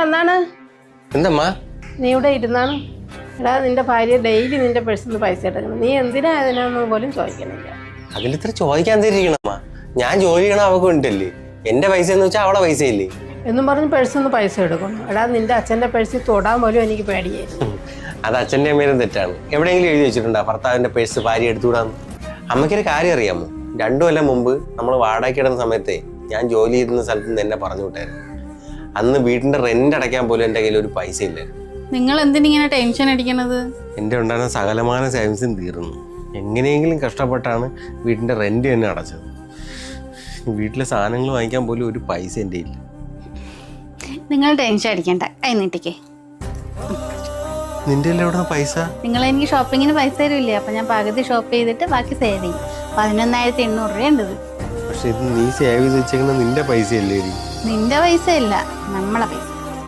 വന്നാണ്. എന്തമ്മാ നീ ഇവിടെ ഇരുന്നാണ്. എടാ നിന്റെ ഭാര്യ ഡെയിലി നിന്റെ പേഴ്സിൽ നിന്ന് പൈസ എടുക്കണം. നീ എന്തിനാ അതിനാന്ന് പോലും ചോദിക്കണില്ല. അതിലിത്ര ചോദിക്കാൻ തരികണമ്മ. ഞാൻ ജോലി ചെയ്യണ അവക്ക് ഉണ്ടല്ലേ. എന്റെ പൈസ എന്ന് വെച്ചാൽ അവളെ പൈസ ഇല്ലേ എന്നും പറഞ്ഞ് പേഴ്സിൽ നിന്ന് പൈസ എടുക്കണം. എടാ നിന്റെ അച്ഛൻ്റെ പേഴ്സിൽ തൊടാൻ പോലും എനിക്ക് പേടിയായിരുന്നു. അത് അച്ഛൻ്റെ അമ്മേനും തെറ്റാണ്. എവിടെയെങ്കിലും എഴുതി വെച്ചിട്ടുണ്ടോ ഭർത്താവിന്റെ പേഴ്സ് ഭാര്യ എടുത്തുവിടാന്ന്? അമ്മയ്ക്കൊരു കാര്യം അറിയാമോ? 2 കൊല്ലം മുമ്പ് നമ്മൾ വാടകയ്ക്ക് ഇടുന്ന സമയത്തെ ഞാൻ ജോലി ചെയ്യുന്ന സ്ഥലത്ത് നിന്ന് എന്നെ പറഞ്ഞു വിട്ടായിരുന്നു. അന്ന് വീടിന്റെ റെന്റ് അടയ്ക്കാൻ പോലും എൻ്റെ കയ്യിൽ ഒരു പൈസ ഇല്ലായിരുന്നു. നിങ്ങൾ എന്തിനിങ്ങനെ ടെൻഷൻ അടിക്കണത്? എൻ്റെ ഉണ്ടായിരുന്ന സകലമാന സേവിങ്സും തീർന്നു. എങ്ങനെയെങ്കിലും കഷ്ടപ്പെട്ടാണ് വീടിന്റെ റെന്റ് തന്നെ അടച്ചത്. വീട്ടിലെ സാധനങ്ങൾ വാങ്ങിക്കാൻ പോലും ഒരു പൈസ എൻ്റെ ഇല്ല. നിങ്ങൾ ടെൻഷൻ അടിക്കണ്ട. അതിനിട്ടേക്ക് നിന്റെ എവിടെ പൈസ? നിങ്ങൾ എനിക്ക് ഷോപ്പിങ്ങിന് പൈസ തരില്ലേ? അപ്പൊ ഞാൻ പകുതി ഷോപ്പ് ചെയ്തിട്ട് ബാക്കി സേവ് ചെയ്യും. 11,800 രൂപയുണ്ടത്. പക്ഷെ ഇത് നീ സേവ് ചെയ്ത് വെച്ചേക്കുന്ന നിന്റെ പൈസ അല്ലേ? നിന്റെ പൈസ അല്ല, നമ്മളെ പൈസ.